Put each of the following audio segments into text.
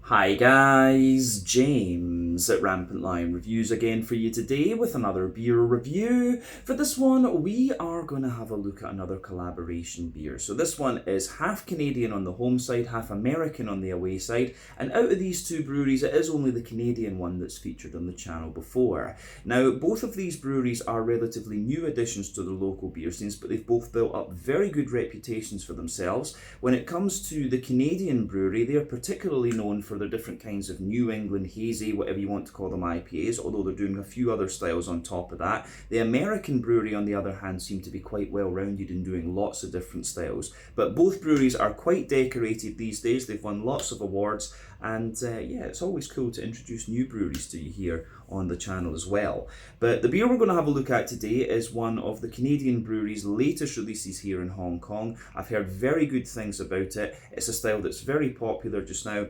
Hi guys, James at Rampant Lion Reviews again for you today with another beer review. For this one, we are going to have a look at another collaboration beer. So this one is half Canadian on the home side, half American on the away side. And out of these two breweries, it is only the Canadian one that's featured on the channel before. Now, both of these breweries are relatively new additions to the local beer scenes, but they've both built up very good reputations for themselves. When it comes to the Canadian brewery, they are particularly known for their different kinds of New England hazy, whatever you want to call them, IPAs, although they're doing a few other styles on top of that. The American brewery, on the other hand, seem to be quite well-rounded in doing lots of different styles. But both breweries are quite decorated these days. They've won lots of awards, and yeah, it's always cool to introduce new breweries to you here on the channel as well. But the beer we're going to have a look at today is one of the Canadian brewery's latest releases here in Hong Kong. I've heard very good things about it. It's a style that's very popular just now,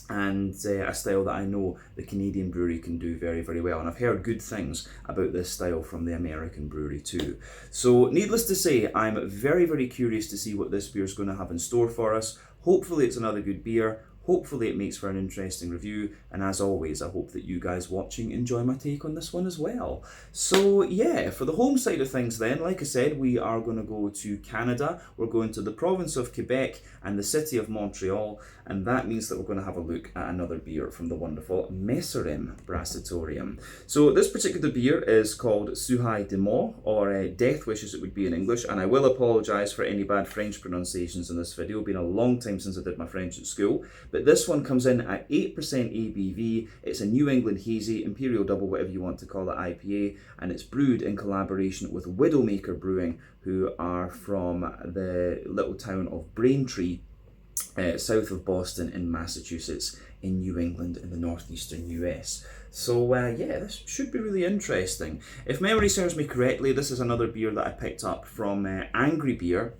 and a style that I know the Canadian brewery can do very, very well. And I've heard good things about this style from the American brewery too. So needless to say, I'm very, very curious to see what this beer is going to have in store for us. Hopefully it's another good beer. Hopefully it makes for an interesting review, and as always, I hope that you guys watching enjoy my take on this one as well. So yeah, for the home side of things then, like I said, we are going to go to Canada. We're going to the province of Quebec and the city of Montreal, and that means that we're going to have a look at another beer from the wonderful Messorem Bractorium. So this particular beer is called Souhait De Mort, or Death Wish as it would be in English, and I will apologise for any bad French pronunciations in this video. It's been a long time since I did my French at school, but this one comes in at 8% ABV. It's a New England hazy, Imperial Double, whatever you want to call it, IPA, and it's brewed in collaboration with Widowmaker Brewing, who are from the little town of Braintree, south of Boston in Massachusetts, in New England in the northeastern US. So yeah, this should be really interesting. If memory serves me correctly, this is another beer that I picked up from Angry Beer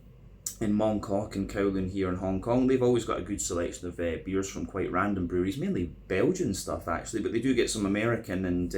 in Mongkok and Kowloon here in Hong Kong. They've always got a good selection of beers from quite random breweries, mainly Belgian stuff actually, but they do get some American and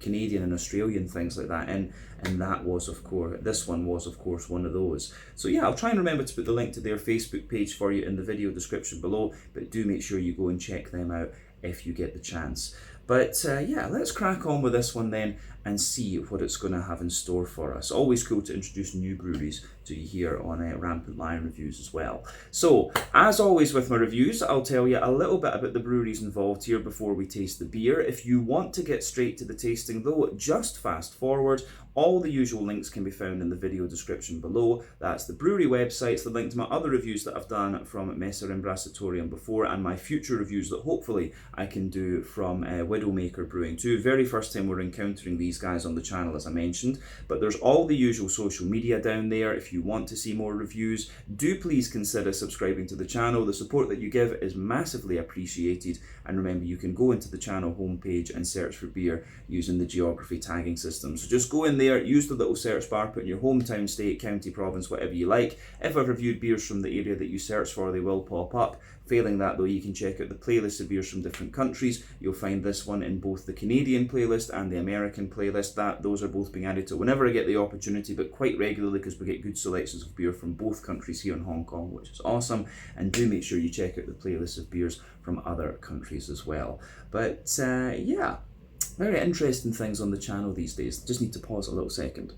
Canadian and Australian things like that in, and that was, of course, this one was, of course, one of those. So yeah, I'll try and remember to put the link to their Facebook page for you in the video description below, but do make sure you go and check them out if you get the chance. But yeah, let's crack on with this one then and see what it's going to have in store for us. Always cool to introduce new breweries to you here on Rampant Lion Reviews as well. So, as always with my reviews, I'll tell you a little bit about the breweries involved here before we taste the beer. If you want to get straight to the tasting though, just fast forward. All the usual links can be found in the video description below. That's the brewery websites, the link to my other reviews that I've done from Messorem Bractorium before, and my future reviews that hopefully I can do from Widowmaker Brewing too. Very first time we're encountering these guys on the channel, as I mentioned. But there's all the usual social media down there. If you want to see more reviews, do please consider subscribing to the channel. The support that you give is massively appreciated. And remember, you can go into the channel homepage and search for beer using the geography tagging system. So just go in there, use the little search bar, put in your hometown, state, county, province, whatever you like. If I've reviewed beers from the area that you search for, they will pop up. Failing that though, you can check out the playlist of beers from different countries. You'll find this one in both the Canadian playlist and the American playlist. Those are both being added to whenever I get the opportunity, but quite regularly, because we get good selections of beer from both countries here in Hong Kong, which is awesome. And do make sure you check out the playlist of beers from other countries as well. But yeah, very interesting things on the channel these days. Just need to pause a little second.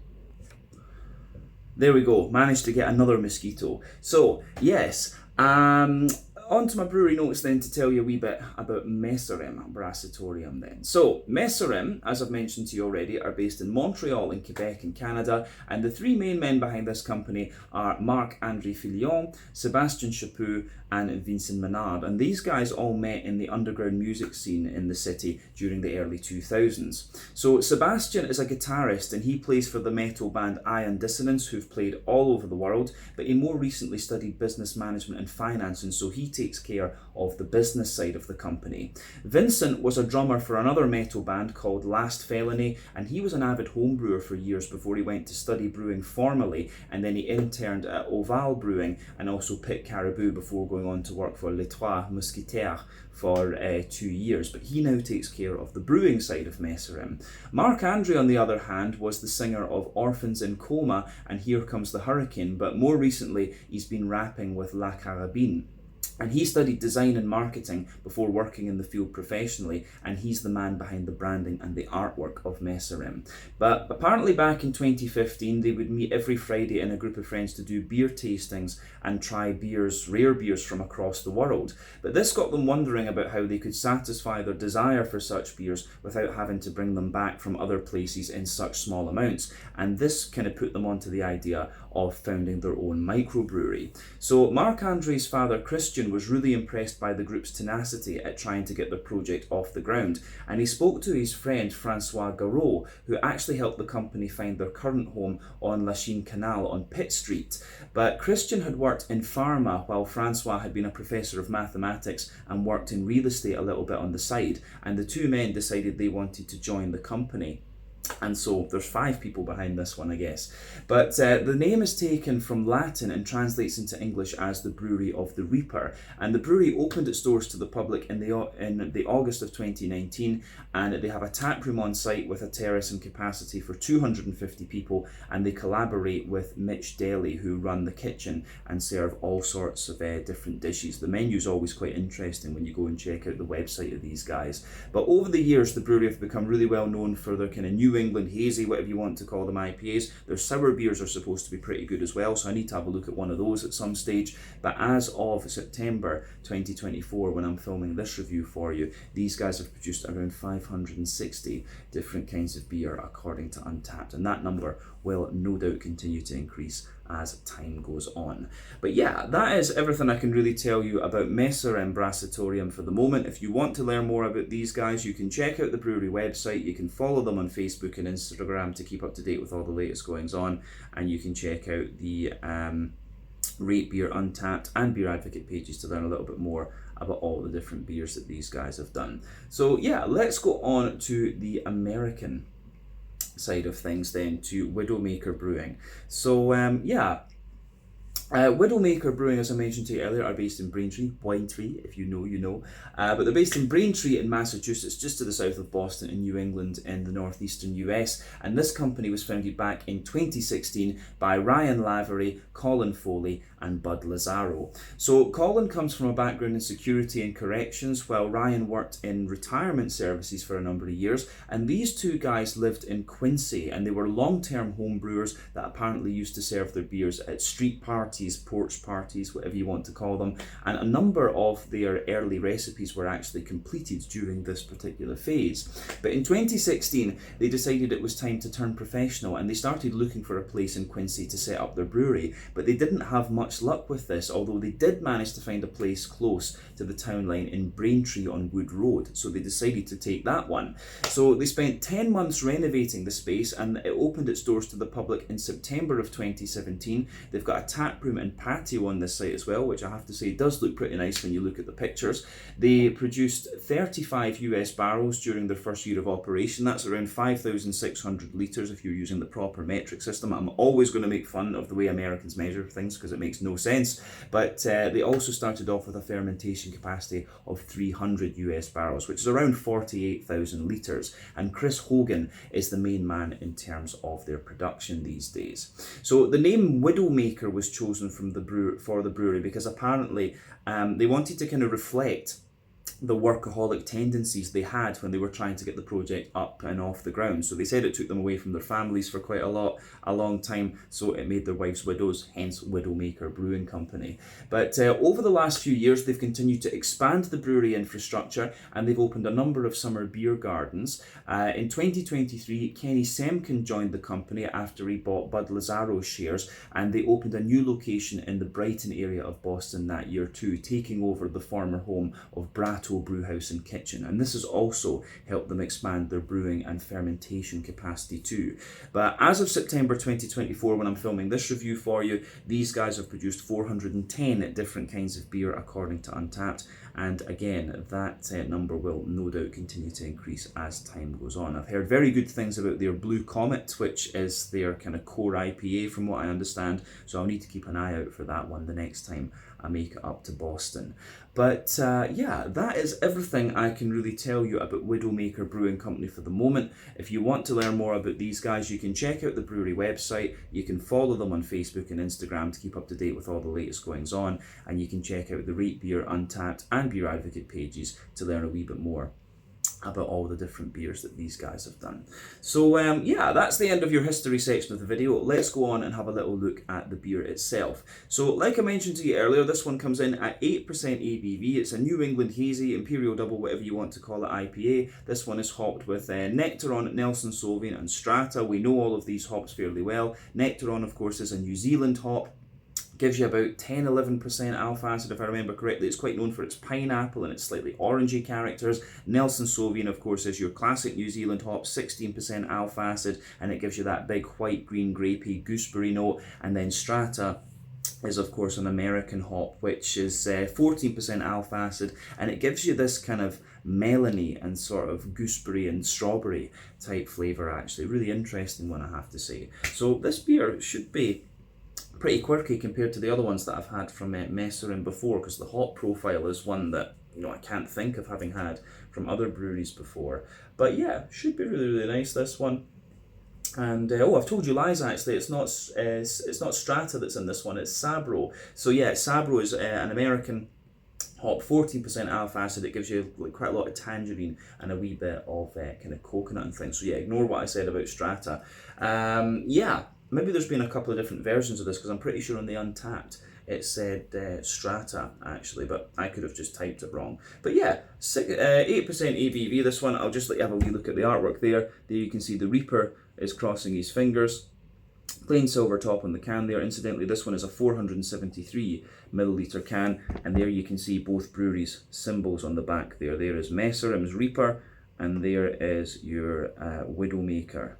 There we go, managed to get another mosquito. So yes, on to my brewery notes then to tell you a wee bit about Messorem Bractorium then. So Messorem, as I've mentioned to you already, are based in Montreal in Quebec in Canada, and the three main men behind this company are Marc-André Fillon, Sébastien Chaput, and Vincent Menard, and these guys all met in the underground music scene in the city during the early 2000s. So Sébastien is a guitarist, and he plays for the metal band Iron Dissonance, who've played all over the world, but he more recently studied business management and finance, and so he takes care of the business side of the company. Vincent was a drummer for another metal band called Last Felony, and he was an avid home brewer for years before he went to study brewing formally, and then he interned at Oval Brewing and also Pit Caribou before going on to work for Les Trois Mousquetaires for 2 years, but he now takes care of the brewing side of Messorem. Marc-André, on the other hand, was the singer of Orphans in Coma and Here Comes the Hurricane, but more recently he's been rapping with La Carabine. And he studied design and marketing before working in the field professionally, and he's the man behind the branding and the artwork of Messorem. But apparently back in 2015, they would meet every Friday in a group of friends to do beer tastings and try beers, rare beers from across the world. But this got them wondering about how they could satisfy their desire for such beers without having to bring them back from other places in such small amounts. And this kind of put them onto the idea of founding their own microbrewery. So Marc-André's father, Christian, was really impressed by the group's tenacity at trying to get their project off the ground, and he spoke to his friend Francois Garot, who actually helped the company find their current home on Lachine Canal on Pitt Street. But Christian had worked in pharma while Francois had been a professor of mathematics and worked in real estate a little bit on the side, and the two men decided they wanted to join the company. And so there's 5 people behind this one, I guess. But the name is taken from Latin and translates into English as the Brewery of the Reaper. And the brewery opened its doors to the public in the August of 2019, and they have a tap room on site with a terrace and capacity for 250 people, and they collaborate with Mitch Daly, who run the kitchen and serve all sorts of different dishes. The menu's always quite interesting when you go and check out the website of these guys. But over the years, the brewery have become really well known for their kind of New England hazy, whatever you want to call them, IPAs. Their sour beers are supposed to be pretty good as well, so I need to have a look at one of those at some stage. But as of September 2024, when I'm filming this review for you, these guys have produced around 560 different kinds of beer according to Untappd, and that number will no doubt continue to increase as time goes on. But yeah, that is everything I can really tell you about Messorem Bractorium for the moment. If you want to learn more about these guys, you can check out the brewery website, you can follow them on Facebook and Instagram to keep up to date with all the latest goings on, and you can check out the Rate Beer, Untappd and Beer Advocate pages to learn a little bit more about all the different beers that these guys have done. So yeah, let's go on to the American side of things then, to Widowmaker Brewing. So Widowmaker Brewing, as I mentioned to you earlier, are based in Braintree, if you know, you know. But they're based in Braintree in Massachusetts, just to the south of Boston in New England in the northeastern US. And this company was founded back in 2016 by Ryan Lavery, Colin Foley, and Bud Lazaro. So Colin comes from a background in security and corrections, while Ryan worked in retirement services for a number of years. And these two guys lived in Quincy, and they were long-term home brewers that apparently used to serve their beers at street parties, porch parties, whatever you want to call them. And a number of their early recipes were actually completed during this particular phase. But in 2016, they decided it was time to turn professional, and they started looking for a place in Quincy to set up their brewery. But they didn't have much luck with this, although they did manage to find a place close to the town line in Braintree on Wood Road, so they decided to take that one. So they spent 10 months renovating the space, and it opened its doors to the public in September of 2017. They've got a tap room and patio on this site as well, which I have to say does look pretty nice when you look at the pictures. They produced 35 US barrels during their first year of operation. That's around 5,600 litres if you're using the proper metric system. I'm always going to make fun of the way Americans measure things because it makes no sense, but they also started off with a fermentation capacity of 300 US barrels, which is around 48,000 litres, and Chris Hogan is the main man in terms of their production these days. So the name Widowmaker was chosen for the brewery because apparently they wanted to kind of reflect the workaholic tendencies they had when they were trying to get the project up and off the ground. So they said it took them away from their families for quite a long time, so it made their wives widows, hence Widowmaker Brewing Company. But over the last few years, they've continued to expand the brewery infrastructure, and they've opened a number of summer beer gardens. In 2023, Kenny Semkin joined the company after he bought Bud Lazaro's shares, and they opened a new location in the Brighton area of Boston that year too, taking over the former home of Bractorium Brewhouse and Kitchen, and this has also helped them expand their brewing and fermentation capacity too. But as of September 2024, when I'm filming this review for you, these guys have produced 410 different kinds of beer according to Untappd, and again, that number will no doubt continue to increase as time goes on. I've heard very good things about their Blue Comet, which is their kind of core IPA from what I understand, so I'll need to keep an eye out for that one the next time I make it up to Boston. But yeah, that is everything I can really tell you about Widowmaker Brewing Company for the moment. If you want to learn more about these guys, you can check out the brewery website. You can follow them on Facebook and Instagram to keep up to date with all the latest goings on. And you can check out the Rate Beer, Untappd and Beer Advocate pages to learn a wee bit more about all the different beers that these guys have done. So yeah, that's the end of your history section of the video. Let's go on and have a little look at the beer itself. So like I mentioned to you earlier, this one comes in at 8% ABV. It's a New England Hazy, Imperial Double, whatever you want to call it, IPA. This one is hopped with Nectaron, Nelson Sauvin and Strata. We know all of these hops fairly well. Nectaron, of course, is a New Zealand hop. Gives you about 10-11% alpha acid, if I remember correctly. It's quite known for its pineapple and its slightly orangey characters. Nelson Sauvin, of course, is your classic New Zealand hop, 16% alpha acid, and it gives you that big white, green, grapey, gooseberry note. And then Strata is, of course, an American hop, which is 14% alpha acid, and it gives you this kind of melony and sort of gooseberry and strawberry type flavour, actually. Really interesting one, I have to say. So this beer should be pretty quirky compared to the other ones that I've had from Messorem before, because the hop profile is one that, you know, I can't think of having had from other breweries before. But yeah, should be really, really nice, this one. And oh, I've told you lies, actually. It's not Strata that's in this one, it's Sabro. So yeah, Sabro is an American hop, 14% alpha acid. It gives you like quite a lot of tangerine and a wee bit of kind of coconut and things. So yeah, ignore what I said about Strata. Yeah, maybe there's been a couple of different versions of this, because I'm pretty sure on the Untappd it said Strata, actually, but I could have just typed it wrong. But yeah, 8% ABV, this one. I'll just let you have a wee look at the artwork there. There you can see the Reaper is crossing his fingers. Plain silver top on the can there. Incidentally, this one is a 473 milliliter can, and there you can see both breweries' symbols on the back there. There is Messorem's Reaper, and there is your Widowmaker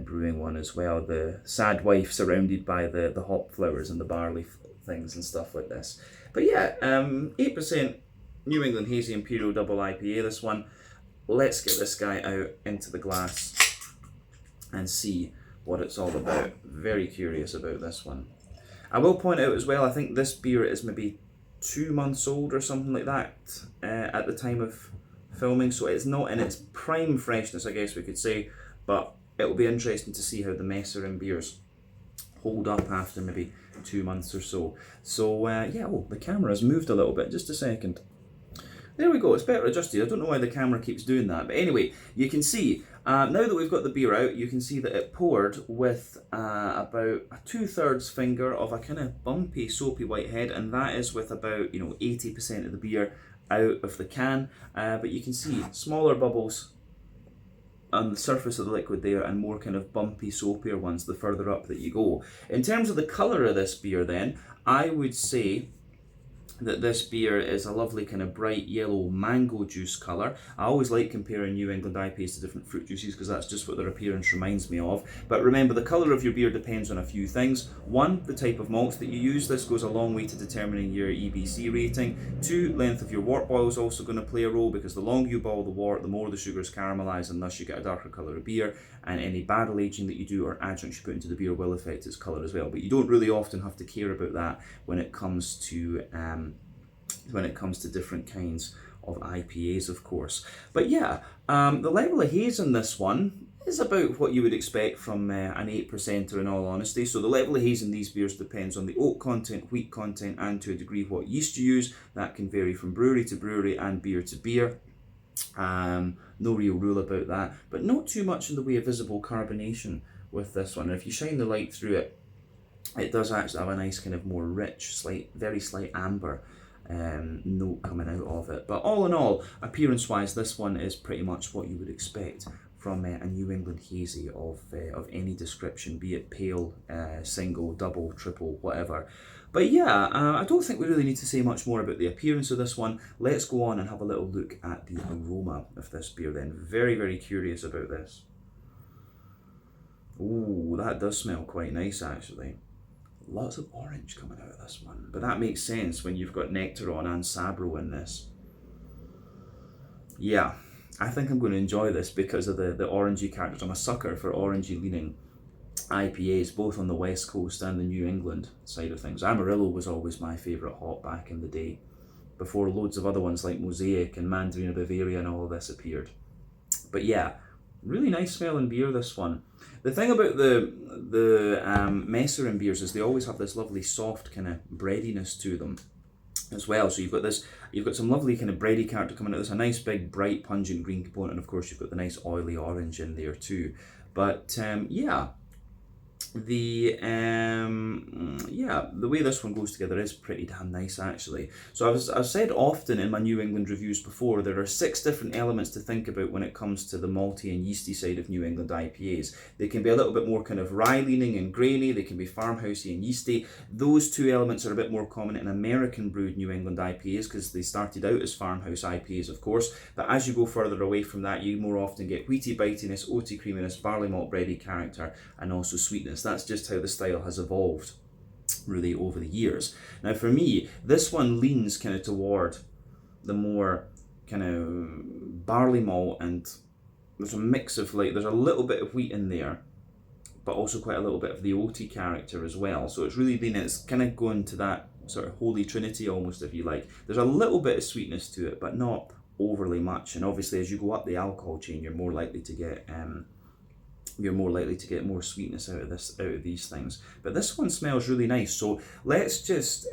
Brewing one as well. The sad wife surrounded by the hop flowers and the barley things and stuff like this. But yeah, 8% New England Hazy Imperial Double IPA, this one. Let's get this guy out into the glass and see what it's all about. Very curious about this one. I will point out as well, I think this beer is maybe 2 months old or something like that at the time of filming, so it's not in its prime freshness, I guess we could say, but it'll be interesting to see how the Messorem beers hold up after maybe 2 months or so. So yeah, oh, the camera's moved a little bit, just a second. There we go, it's better adjusted. I don't know why the camera keeps doing that, but anyway, you can see, now that we've got the beer out, you can see that it poured with about a 2/3 finger of a kind of bumpy, soapy white head, and that is with about, 80% of the beer out of the can. But you can see smaller bubbles on the surface of the liquid there, and more kind of bumpy, soapier ones the further up that you go. In terms of the colour of this beer then, I would say that this beer is a lovely kind of bright yellow mango juice colour. I always like comparing New England IPAs to different fruit juices, because that's just what their appearance reminds me of. But remember, the colour of your beer depends on a few things. 1, the type of malts that you use. This goes a long way to determining your EBC rating. 2, length of your wort boil is also going to play a role, because the longer you boil the wort, the more the sugars caramelise, and thus you get a darker colour of beer. And any barrel aging that you do or adjuncts you put into the beer will affect its colour as well. But you don't really often have to care about that when it comes to different kinds of IPAs, of course. But yeah, the level of haze in this one is about what you would expect from an 8%er, in all honesty. So the level of haze in these beers depends on the oak content, wheat content, and to a degree what yeast you use. That can vary from brewery to brewery and beer to beer. No real rule about that, but not too much in the way of visible carbonation with this one. And if you shine the light through it, it does actually have a nice kind of more rich, very slight amber note coming out of it. But all in all, appearance-wise, this one is pretty much what you would expect from a New England Hazy of any description, be it pale, single, double, triple, whatever. But yeah, I don't think we really need to say much more about the appearance of this one. Let's go on and have a little look at the aroma of this beer then. Very, very curious about this. Ooh, that does smell quite nice, actually. Lots of orange coming out of this one, but that makes sense when you've got Nectaron and Sabro in this. Yeah, I think I'm going to enjoy this because of the orangey characters. I'm a sucker for orangey leaning IPAs, both on the West Coast and the New England side of things. Amarillo was always my favourite hop back in the day, before loads of other ones like Mosaic and Mandarin Bavaria and all of this appeared. But yeah, really nice smelling beer, this one. The thing about the Messorem beers is they always have this lovely soft kind of breadiness to them as well. So you've got some lovely kind of bready character coming out. There's a nice big bright pungent green component, and of course you've got the nice oily orange in there too. But yeah, the way this one goes together is pretty damn nice actually. So I've said often in my New England reviews before, there are 6 different elements to think about when it comes to the malty and yeasty side of New England IPAs. They can be a little bit more kind of rye leaning and grainy, they can be farmhousey and yeasty. Those 2 elements are a bit more common in American brewed New England IPAs because they started out as farmhouse IPAs of course, but as you go further away from that you more often get wheaty bitiness, oaty creaminess, barley malt bready character and also sweetness. That's just how the style has evolved really over the years. Now for me, this one leans kind of toward the more kind of barley malt, and there's a mix of there's a little bit of wheat in there, but also quite a little bit of the oaty character as well. So it's really leaning, it's kind of going to that sort of holy trinity almost, if you like. There's a little bit of sweetness to it, but not overly much. And obviously as you go up the alcohol chain, you're more likely to get more sweetness out of these things. But this one smells really nice. So let's just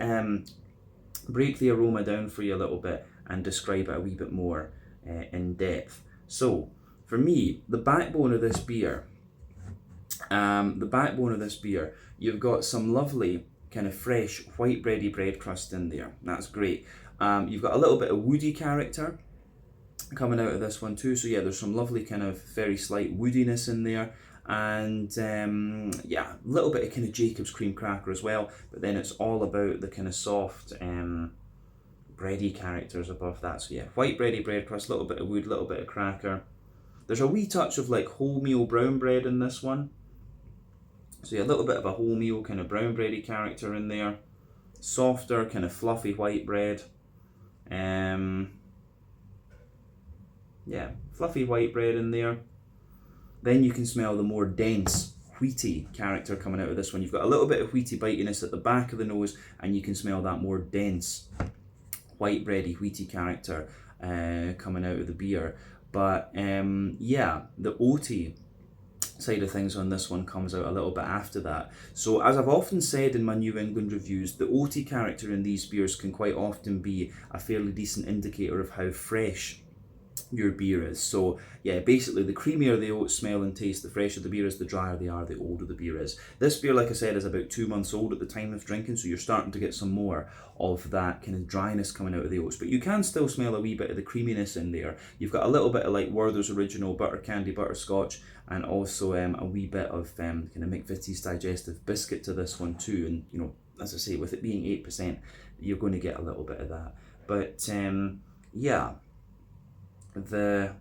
break the aroma down for you a little bit and describe it a wee bit more in depth. So for me, the backbone of this beer, you've got some lovely kind of fresh white bready bread crust in there. That's great. You've got a little bit of woody character coming out of this one too. So yeah, there's some lovely kind of very slight woodiness in there, and yeah, a little bit of kind of Jacob's cream cracker as well, but then it's all about the kind of soft bready characters above that. So yeah, white bready bread crust, a little bit of wood, a little bit of cracker. There's a wee touch of like wholemeal brown bread in this one. So yeah, a little bit of a wholemeal kind of brown bready character in there. Softer kind of fluffy white bread. Yeah, fluffy white bread in there. Then you can smell the more dense wheaty character coming out of this one. You've got a little bit of wheaty bitiness at the back of the nose, and you can smell that more dense white bready wheaty character coming out of the beer. But yeah, the oaty side of things on this one comes out a little bit after that. So as I've often said in my New England reviews, the oaty character in these beers can quite often be a fairly decent indicator of how fresh your beer is. So yeah, basically the creamier the oat smell and taste, the fresher the beer is, the drier they are, the older the beer is. This beer, like I said, is about 2 months old at the time of drinking, so you're starting to get some more of that kind of dryness coming out of the oats, but you can still smell a wee bit of the creaminess in there. You've got a little bit of like Werther's Original butter candy butterscotch, and also a wee bit of kind of McVitie's digestive biscuit to this one too. And you know, as I say, with it being 8%, you're going to get a little bit of that. But yeah, the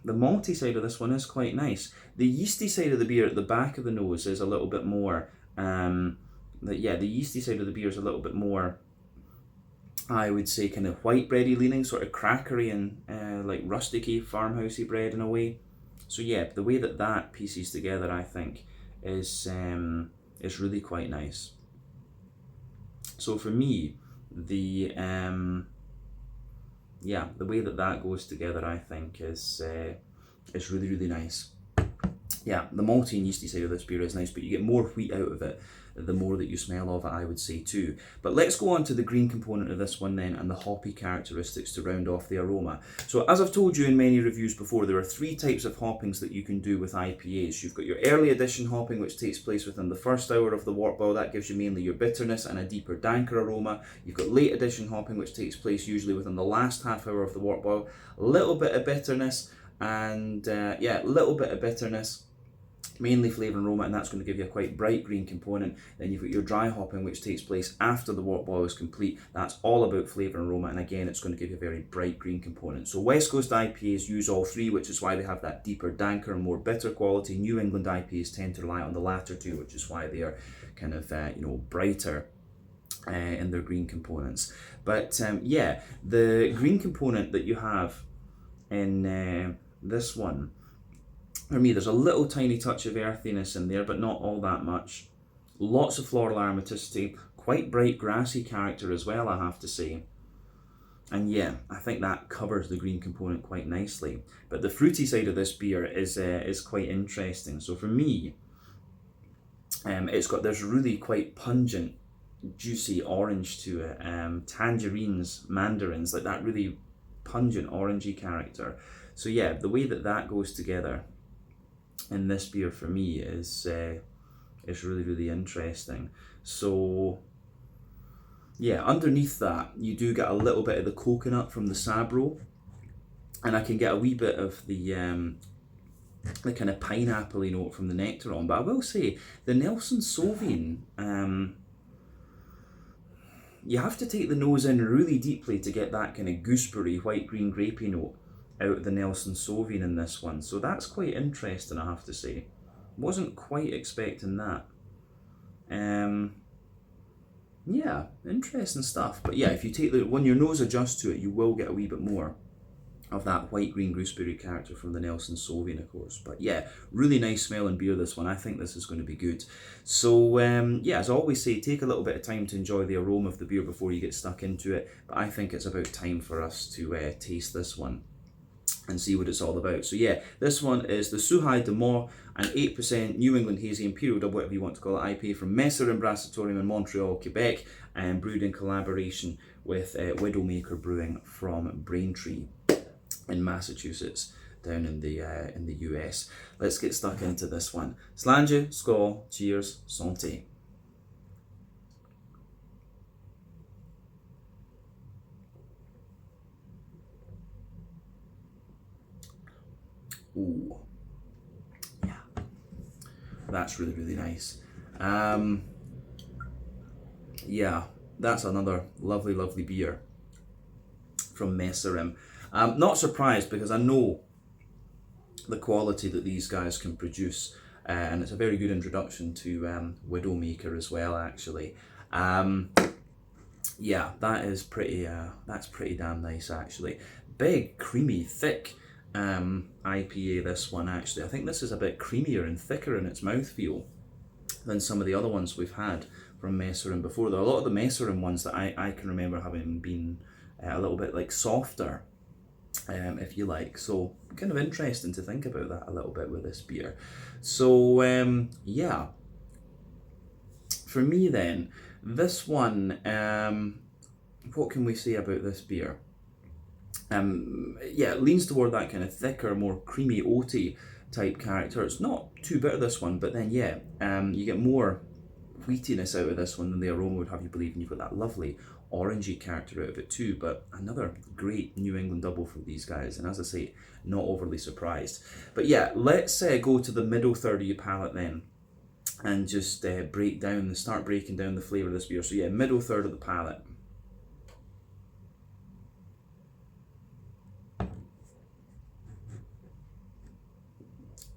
malty side of this one is quite nice. The yeasty side of the beer at the back of the nose is a little bit more, the yeasty side of the beer is a little bit more, I would say, kind of white bready leaning, sort of crackery and like rusticy, farmhousey bread in a way. So yeah, the way that pieces together, I think, is really quite nice. So for me, the way that goes together, I think, is really, really nice. Yeah, the malty and yeasty side of this beer is nice, but you get more wheat out of it the more that you smell of it, I would say too. But let's go on to the green component of this one then, and the hoppy characteristics to round off the aroma. So as I've told you in many reviews before, there are 3 types of hoppings that you can do with IPAs. You've got your early addition hopping, which takes place within the first hour of the wort boil. That gives you mainly your bitterness and a deeper, danker aroma. You've got late addition hopping, which takes place usually within the last half hour of the wort boil. A little bit of bitterness, and mainly flavour and aroma, and that's going to give you a quite bright green component. Then you've got your dry hopping, which takes place after the wort boil is complete. That's all about flavour and aroma, and again, it's going to give you a very bright green component. So West Coast IPAs use all 3, which is why they have that deeper, danker, and more bitter quality. New England IPAs tend to rely on the latter 2, which is why they are kind of brighter in their green components. But yeah, the green component that you have in this one For me, there's a little tiny touch of earthiness in there, but not all that much. Lots of floral aromaticity, quite bright grassy character as well, I have to say. And yeah, I think that covers the green component quite nicely. But the fruity side of this beer is quite interesting. So for me, it's got this really quite pungent, juicy orange to it. Tangerines, mandarins, like that really pungent orangey character. So yeah, the way that that goes together in this beer for me is really, really interesting. So yeah, underneath that you do get a little bit of the coconut from the Sabro, and I can get a wee bit of the kind of pineapple-y note from the Nectaron. But I will say the Nelson Sauvin, you have to take the nose in really deeply to get that kind of gooseberry, white green grapey note out of the Nelson Sauvin in this one. So that's quite interesting, I have to say. Wasn't quite expecting that. Yeah, interesting stuff. But yeah, if you take when your nose adjusts to it, you will get a wee bit more of that white green gooseberry character from the Nelson Sauvin, of course. But yeah, really nice smelling beer, this one. I think this is going to be good. So yeah, as I always say, take a little bit of time to enjoy the aroma of the beer before you get stuck into it. But I think it's about time for us to taste this one and see what it's all about. So yeah, this one is the Souhait De Mort, an 8% New England Hazy Imperial Double, whatever you want to call it, IPA from Messorem Bractorium in Montreal, Quebec, and brewed in collaboration with Widowmaker Brewing from Braintree in Massachusetts, down in the US. Let's get stuck into this one. Slàinte, skål, cheers, santé. Ooh, yeah, that's really, really nice. Yeah, that's another lovely, lovely beer from Messorem. Not surprised, because I know the quality that these guys can produce, and it's a very good introduction to Widowmaker as well, actually. Yeah, that's pretty damn nice, actually. Big, creamy, thick IPA, this one, actually. I think this is a bit creamier and thicker in its mouthfeel than some of the other ones we've had from Messorem before. There are a lot of the Messorem ones that I can remember having been a little bit like softer, if you like. So kind of interesting to think about that a little bit with this beer. So yeah, for me then, this one, what can we say about this beer? Yeah, it leans toward that kind of thicker, more creamy, oaty type character. It's not too bitter, this one, but then yeah, you get more wheatiness out of this one than the aroma would have you believe, and you've got that lovely orangey character out of it too. But another great New England double for these guys, and as I say, not overly surprised. But yeah, let's go to the middle third of your palate then, and just start breaking down the flavour of this beer. So yeah, middle third of the palate.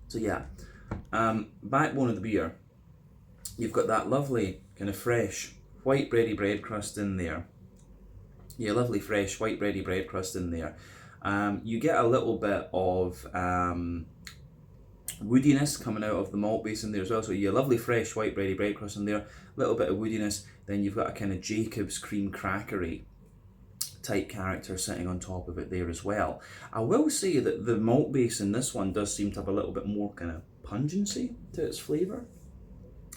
So yeah, backbone of the beer, you've got that lovely kind of fresh white bready bread crust in there. Yeah, lovely fresh white bready bread crust in there. You get a little bit of woodiness coming out of the malt base in there as well. So yeah, lovely fresh white bready bread crust in there, a little bit of woodiness. Then you've got a kind of Jacob's cream crackery type character sitting on top of it there as well. I will say that the malt base in this one does seem to have a little bit more kind of pungency to its flavour,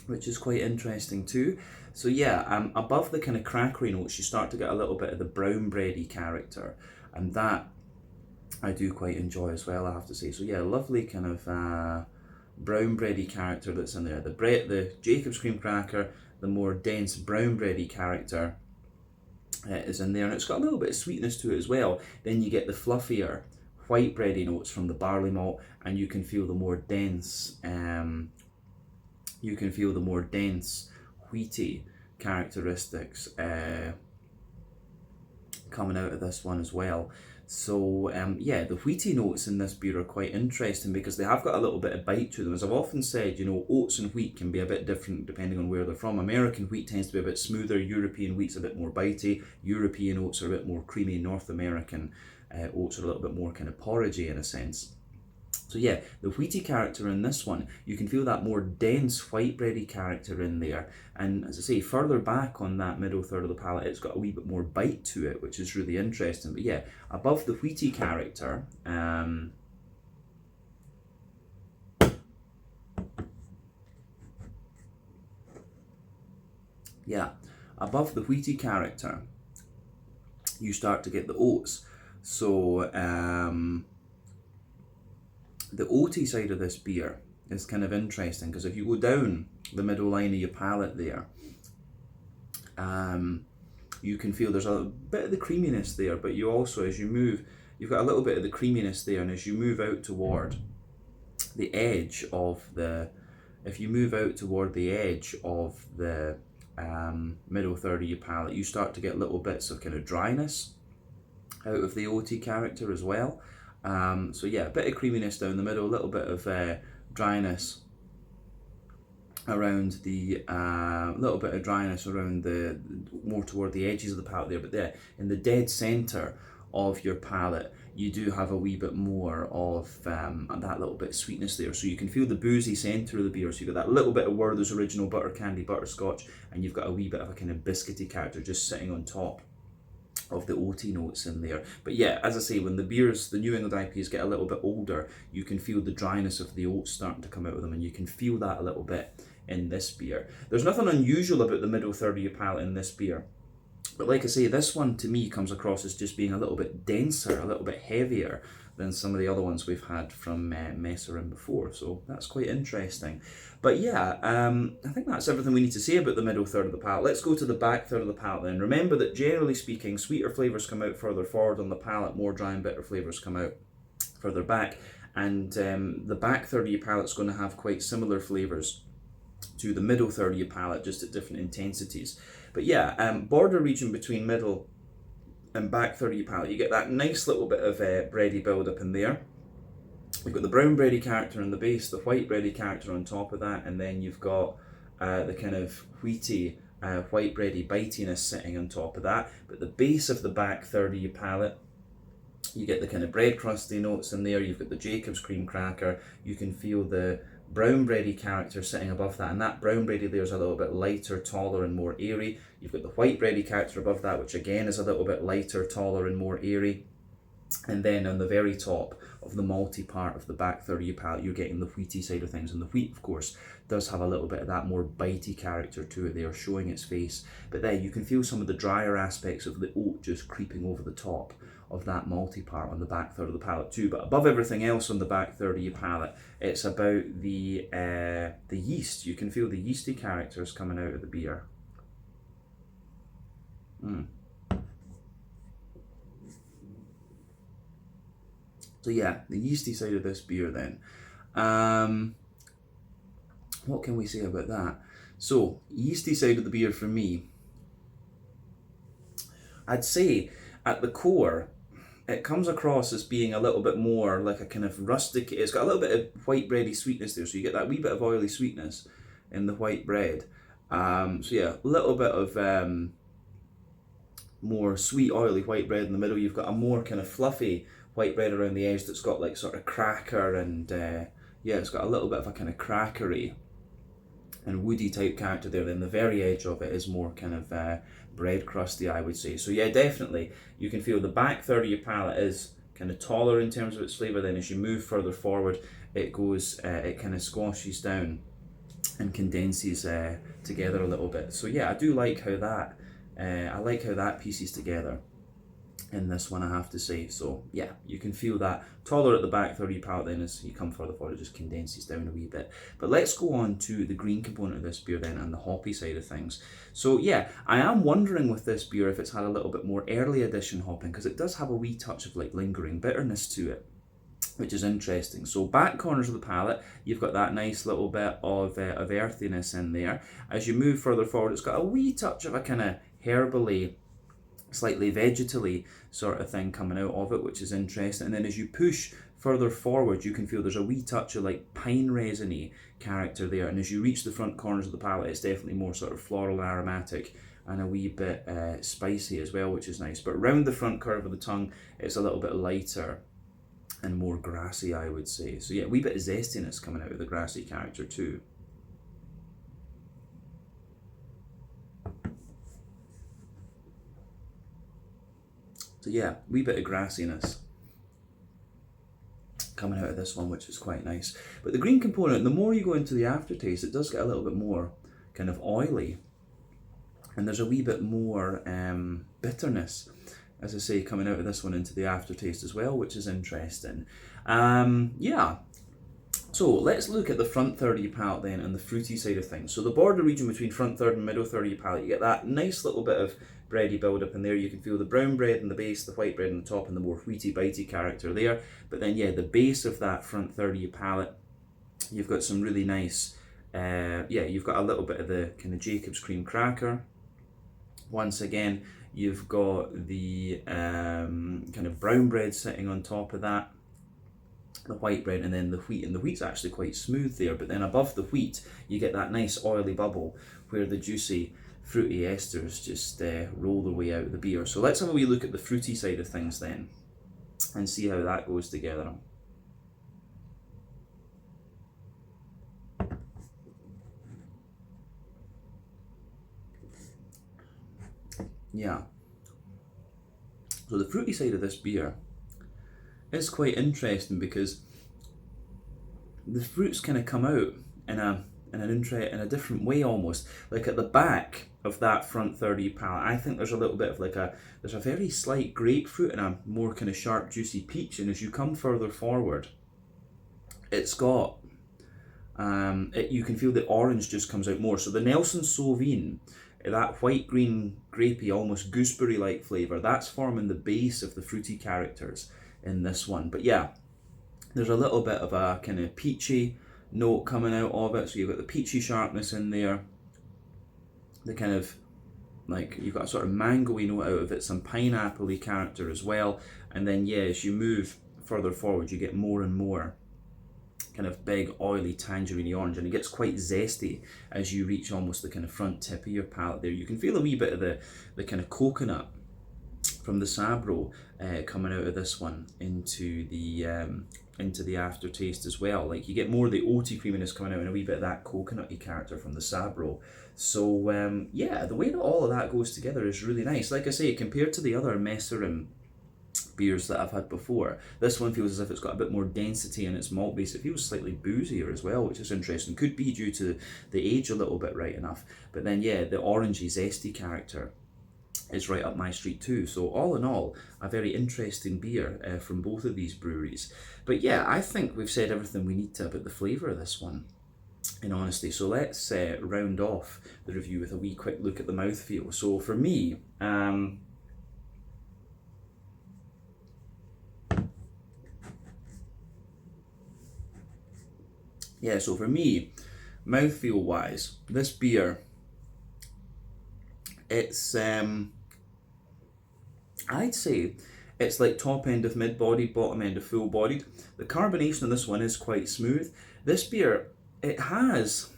which is quite interesting too. So yeah, above the kind of crackery notes, you start to get a little bit of the brown bready character, and that I do quite enjoy as well, I have to say. So yeah, lovely kind of brown bready character that's in there. The Jacob's cream cracker, the more dense brown bready character is in there, and it's got a little bit of sweetness to it as well. Then you get the fluffier white bready notes from the barley malt, and you can feel the more dense wheaty characteristics coming out of this one as well. So yeah, the wheaty notes in this beer are quite interesting because they have got a little bit of bite to them. As I've often said, you know, oats and wheat can be a bit different depending on where they're from. American wheat tends to be a bit smoother, European wheat's a bit more bitey, European oats are a bit more creamy, North American oats are a little bit more kind of porridgey in a sense. So yeah, the wheaty character in this one, you can feel that more dense white bready character in there. And as I say, further back on that middle third of the palate, it's got a wee bit more bite to it, which is really interesting. But yeah, above the wheaty character, above the wheaty character, you start to get the oats. So the oaty side of this beer is kind of interesting, because if you go down the middle line of your palate there, you can feel there's a bit of the creaminess there, but you also, as you move, you've got a little bit of the creaminess there, and as you move out toward the edge of the, if you move out toward the edge of the middle third of your palate, you start to get little bits of kind of dryness out of the oaty character as well. So yeah, a bit of creaminess down the middle, a little bit of dryness around the more toward the edges of the palate there. But there, in the dead center of your palate, you do have a wee bit more of that little bit of sweetness there. So you can feel the boozy center of the beer. So you've got that little bit of Werther's Original Butter Candy Butterscotch, and you've got a wee bit of a kind of biscuity character just sitting on top of the oaty notes in there. But yeah, as I say, when the New England IPAs get a little bit older, you can feel the dryness of the oats starting to come out of them, and you can feel that a little bit in this beer. There's nothing unusual about the middle third of your palate in this beer, but like I say, this one to me comes across as just being a little bit denser, a little bit heavier than some of the other ones we've had from Messorem before, so that's quite interesting. But yeah, I think that's everything we need to say about the middle third of the palate. Let's go to the back third of the palate then. Remember that generally speaking, sweeter flavours come out further forward on the palate, more dry and bitter flavours come out further back, and the back third of your palate is going to have quite similar flavours to the middle third of your palate, just at different intensities. But yeah, border region between middle and back third of your palate, you get that nice little bit of bready build up in there. You've got the brown bready character in the base, the white bready character on top of that, and then you've got the kind of wheaty, white bready bitiness sitting on top of that. But the base of the back third of your palate, you get the kind of bread crusty notes in there. You've got the Jacob's cream cracker. You can feel the brown bready character sitting above that, and that brown bready there is a little bit lighter, taller and more airy. You've got the white bready character above that, which again is a little bit lighter, taller and more airy. And then on the very top of the malty part of the back third of your palate, you're getting the wheaty side of things, and the wheat of course does have a little bit of that more bitey character to it there, showing its face. But then you can feel some of the drier aspects of the oat just creeping over the top of that malty part on the back third of the palate too. But above everything else on the back third of your palate, it's about the yeast. You can feel the yeasty characters coming out of the beer. So yeah, the yeasty side of this beer then. What can we say about that? So, yeasty side of the beer for me, I'd say at the core, it comes across as being a little bit more like a kind of rustic. It's got a little bit of white bready sweetness there, so you get that wee bit of oily sweetness in the white bread. So yeah, a little bit of more sweet oily white bread in the middle. You've got a more kind of fluffy white bread around the edge that's got like sort of cracker and yeah, it's got a little bit of a kind of crackery and woody type character there. Then the very edge of it is more kind of bread crusty, I would say. So yeah, definitely you can feel the back third of your palate is kind of taller in terms of its flavour. Then as you move further forward, it goes, it kind of squashes down and condenses together a little bit. So yeah, I do like how that, I like how that pieces together in this one, I have to say. So yeah, you can feel that taller at the back third of your palate, then as you come further forward it just condenses down a wee bit. But let's go on to the green component of this beer then, and the hoppy side of things. So yeah, I am wondering with this beer if it's had a little bit more early edition hopping, because it does have a wee touch of like lingering bitterness to it, which is interesting. So back corners of the palate, you've got that nice little bit of earthiness in there. As you move further forward, it's got a wee touch of a kind of herbally, slightly vegetally sort of thing coming out of it, which is interesting. And then as you push further forward, you can feel there's a wee touch of like pine resiny character there. And as you reach the front corners of the palate, it's definitely more sort of floral aromatic and a wee bit spicy as well, which is nice. But round the front curve of the tongue, it's a little bit lighter and more grassy, I would say. So yeah, a wee bit of zestiness coming out of the grassy character too. So yeah, wee bit of grassiness coming out of this one, which is quite nice. But the green component, the more you go into the aftertaste, it does get a little bit more kind of oily. And there's a wee bit more bitterness, as I say, coming out of this one into the aftertaste as well, which is interesting. Yeah. So let's look at the front third of your palate then and the fruity side of things. So the border region between front third and middle third of your palate, you get that nice little bit of bready build up in there. You can feel the brown bread in the base, the white bread on the top, and the more wheaty bitey character there. But then yeah, the base of that front third of your palate, you've got some really nice, yeah, you've got a little bit of the kind of Jacob's cream cracker. Once again, you've got the kind of brown bread sitting on top of that, the white bread, and then the wheat. And the wheat's actually quite smooth there, but then above the wheat, you get that nice oily bubble where the juicy, fruity esters just roll their way out of the beer. So let's have a wee look at the fruity side of things then, and see how that goes together. Yeah. So the fruity side of this beer is quite interesting because the fruits kind of come out in a different way almost. Like at the back of that front third of your palate, I think there's a little bit of there's a very slight grapefruit and a more kind of sharp juicy peach, and as you come further forward, it's got you can feel the orange just comes out more. So the Nelson Sauvin, that white green grapey, almost gooseberry like flavour, that's forming the base of the fruity characters in this one. But yeah, there's a little bit of a kind of peachy note coming out of it. So you've got the peachy sharpness in there, the kind of like you've got a sort of mango-y note out of it, some pineapple-y character as well. And then yeah, as you move further forward, you get more and more kind of big, oily, tangerine orange, and it gets quite zesty as you reach almost the kind of front tip of your palate there. You can feel a wee bit of the kind of coconut from the Sabro coming out of this one into the aftertaste as well. Like you get more of the oaty creaminess coming out and a wee bit of that coconutty character from the Sabro. So yeah, the way that all of that goes together is really nice. Like I say, compared to the other Messorem beers that I've had before, this one feels as if it's got a bit more density in its malt base. It feels slightly boozier as well, which is interesting. Could be due to the age a little bit, right enough. But then yeah, the orangey zesty character is right up my street too. So all in all, a very interesting beer from both of these breweries. But yeah, I think we've said everything we need to about the flavour of this one, in honesty. So let's round off the review with a wee quick look at the mouthfeel. So for me, yeah, so for me, mouthfeel wise, this beer, it's I'd say it's like top end of mid-bodied, bottom end of full-bodied. The carbonation on this one is quite smooth. This beer, it's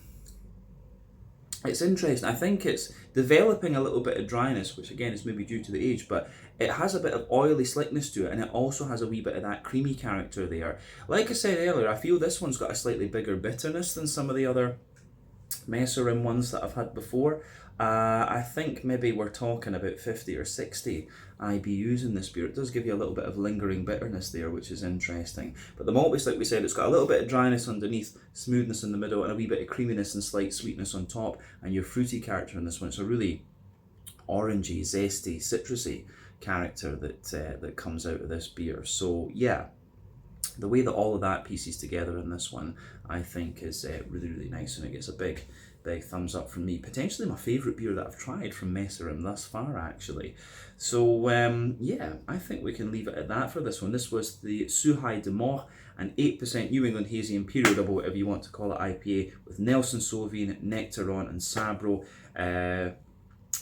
interesting. I think it's developing a little bit of dryness, which again is maybe due to the age, but it has a bit of oily slickness to it, and it also has a wee bit of that creamy character there. Like I said earlier, I feel this one's got a slightly bigger bitterness than some of the other Messorem ones that I've had before. I think maybe we're talking about 50 or 60 IBUs in this beer. It does give you a little bit of lingering bitterness there, which is interesting. But the malt base, like we said, it's got a little bit of dryness underneath, smoothness in the middle, and a wee bit of creaminess and slight sweetness on top. And your fruity character in this one, it's a really orangey, zesty, citrusy character that comes out of this beer. So yeah, the way that all of that pieces together in this one, I think is really, really nice, and it gets a big thumbs up from me. Potentially my favourite beer that I've tried from Messorem thus far, actually. So yeah, I think we can leave it at that for this one. This was the Souhait De Mort, an 8% New England Hazy Imperial Double, whatever you want to call it, IPA with Nelson Sauvin, Nectaron and Sabro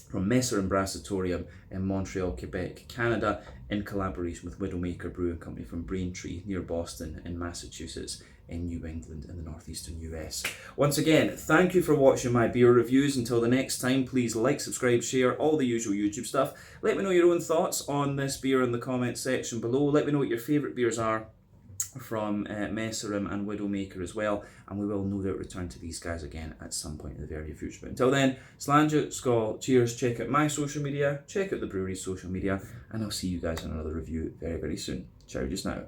from Messorem Bractorium in Montreal, Quebec, Canada, in collaboration with Widowmaker Brewing Company from Braintree near Boston in Massachusetts, in New England in the northeastern US. Once again, thank you for watching my beer reviews. Until the next time, please like, subscribe, share, all the usual YouTube stuff. Let me know your own thoughts on this beer in the comments section below. Let me know what your favourite beers are from Messorem and Widowmaker as well, and we will no doubt return to these guys again at some point in the very near future. But until then, Slàinte, Skål, cheers, check out my social media, check out the brewery's social media, and I'll see you guys in another review very, very soon. Ciao just now.